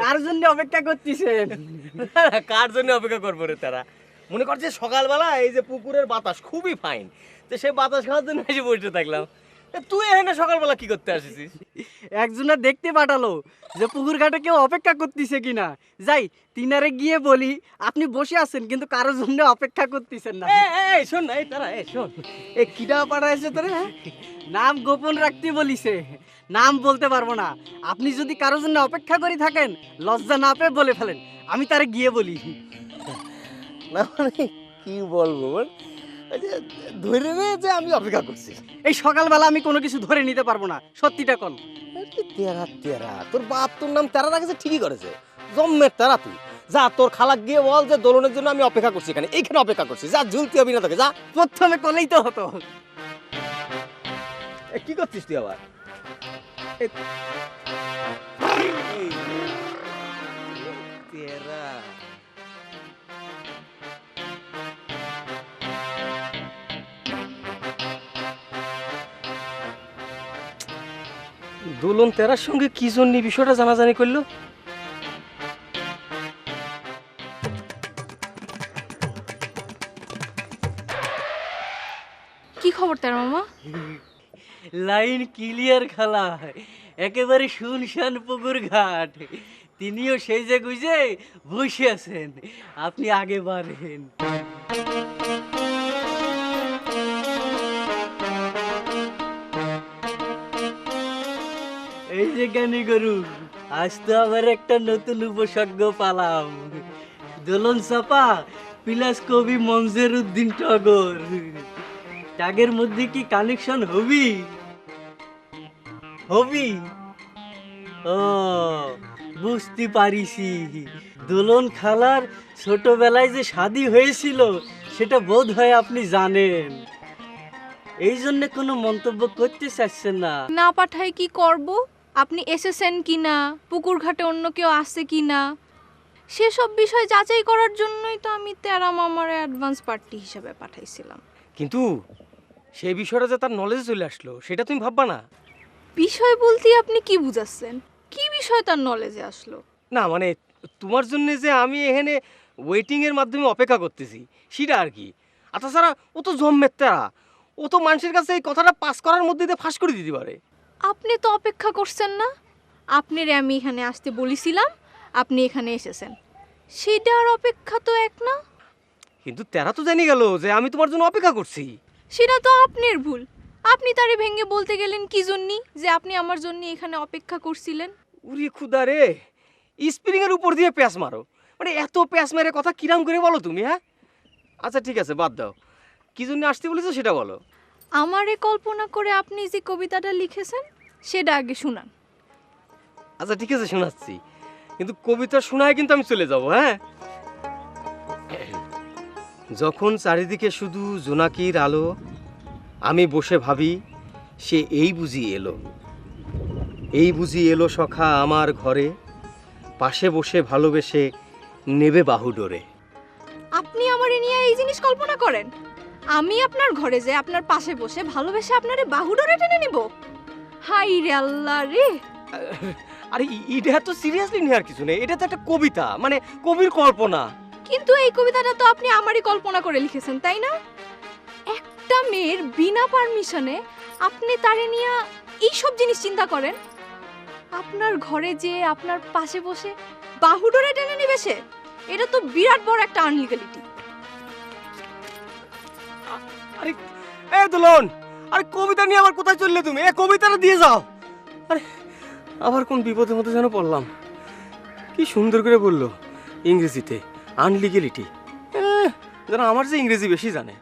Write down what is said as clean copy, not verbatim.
কার জন্য অপেক্ষা করতেছেন? কার জন্য অপেক্ষা করবো রে তারা? মনে করছে সকালবেলা এই যে পুকুরের বাতাস খুবই ফাইন, তো সেই বাতাস খাওয়ার জন্য এসে বসে থাকলাম। তুই এখানে সকালবেলা কি করতে আসিস? একজনের দেখতে পাঠালো যে পুকুর ঘাটে কেউ অপেক্ষা করতেছে কিনা। যাই তিনারে গিয়ে বলি আপনি বসে আছেন কিন্তু কারোর জন্য অপেক্ষা করতেছেন না। এই শোন না, এই তারা শোন, এই কিডা পাঠাইছে তোরে? নাম গোপন রাখতে বলিছে, নাম বলতে পারবো না। আপনি যদি কারোর জন্য অপেক্ষা করে থাকেন লজ্জা না পেয়ে বলে ফেলেন, আমি তারে গিয়ে বলি। না মানে কি বলবো বল, ধরে নে যে আমি অপেক্ষা করছি। এই সকালবেলা আমি কোনো কিছু ধরে নিতে পারবো না, সত্যিটা কোন? তেরা তেরা, তোর বাপ তোর নাম তেরা রাখেছে ঠিকই করেছে, জম্মের তেরা তুই। যা তোর খালাক গিয়ে বল যে দোলনের জন্য আমি অপেক্ষা করছি, এইখানে অপেক্ষা করছি। যা ঝুলতি হবি না তোকে, যা। প্রথমে করলেই তো হতো। কি করছিস তুই আবার? তেরা দোলন তেরার সঙ্গে কি জন্য বিষয়টা জানাজানি করলো? কি খবর তার মামা? লাইন ক্লিয়ার খালা, একেবারে শুনশান পুকুর ঘাট। তিনিও সেই যে গুজে বসে আছেন, আপনি আগে বাড়েন। এই যে জ্ঞানী গরু, আজ তো আবার একটা নতুন উপসর্গ পালাম। দোলন চাপা প্লাস কবি মনজের উদ্দিন টগর, ট্যাগের মধ্যে কি কানেকশন হবি? হবি? ও বুঝতে পারিছি, দোলন খালার ছোটবেলায় যে শাদী হয়েছিল সেটা বোধ হয় আপনি জানেন, এই জন্য কোনো মন্তব্য করতে চাচ্ছেন না। না পাঠাই কি করব? আপনি এসেছেন কিনা, পুকুর ঘাটে অন্য কেউ আছে কিনা, সেসব বিষয় যাচাই করার জন্যই তো আমি তেরা মামার অ্যাডভান্স পার্টি হিসেবে পাঠাইছিলাম। কিন্তু সেই বিষয়টা যে তার নলেজে চলে আসলো সেটা তুমি ভাববা না? বিষয় বলতে আপনি কি বুঝাচ্ছেন? কি বিষয় তার নলেজে আসলো? না মানে তোমার জন্য যে আমি এখানে ওয়েটিং এর মাধ্যমে অপেক্ষা করতেছি সেটা আর কি। আর তাছাড়া ও তো জম্মের তেরা, ও তো মানুষের কাছে এই কথাটা পাস করার মধ্যে দিয়ে ফাঁস করে দিতে পারে। আপনি তো অপেক্ষা করছেন না, আপনারে আমি এখানে আসতে বলেছিলাম, আপনি এখানে এসেছেন, সেটার অপেক্ষা তো এক না। কিন্তু তেরা তো জানি গেল যে আমি তোমার জন্য অপেক্ষা করছি। সেটা তো আপনার ভুল। আপনি তারে ভেঙে বলতে গেলেন কি জন্যি যে আপনি আমার জন্য এখানে অপেক্ষা করছিলেন। উরি খুদা রে, স্প্রিং এর উপর দিয়ে প্যাঁচ মারো, মানে এত প্যাঁচ মেরে কথা কিরাম করে বলো তুমি? হ্যাঁ আচ্ছা ঠিক আছে, বাদ দাও, কি জন্য আসতে বলেছো সেটা বলো। আমারে কল্পনা করে আপনি যে কবিতাটা লিখেছেন সেটা আগে শুনান। আচ্ছা ঠিক আছে শোনাচ্ছি, কিন্তু কবিতা শোনায় কিন্তু আমি চলে যাব। হ্যাঁ, যখন চারিদিকে শুধু জোনাকির আলো, আমি বসে ভাবি সে এই বুঝি এলো, এই বুঝি এলো সখা আমার ঘরে, পাশে বসে ভালোবেসে নেবে বাহু ডোরে। আপনি আমারে নিয়ে এই জিনিস কল্পনা করেন? আমি আপনার ঘরে যে আপনার পাশে বসে ভালোবেসে আপনারে বাহু ধরে টেনে নিব? হাই রে আল্লাহ রে! আরে এটা তো সিরিয়াসলি নেওয়ার কিছু নেই, এটা তো একটা কবিতা, মানে কবির কল্পনা। কিন্তু এই কবিতাটা তো আপনি আমারই কল্পনা করে লিখেছেন, তাই না? একটা মেয়ের বিনা পারমিশনে আপনি তারে নিয়ে এইসব জিনিস চিন্তা করেন? আপনার ঘরে যে আপনার পাশে বসে বাহু ধরে টেনে নিবে সে, এটা তো বিরাট বড় একটা আনলিগালিটি। আরে এ দুলন, আরে কবিতা নিয়ে আবার কোথায় চললে তুমি? এ কবিতাটা দিয়ে যাও। আরে আবার কোন বিপদের মধ্যে যেন পড়লাম। কি সুন্দর করে বললো ইংরেজিতে, আনলিগেলিটি। যেন আমার যে ইংরেজি বেশি জানে।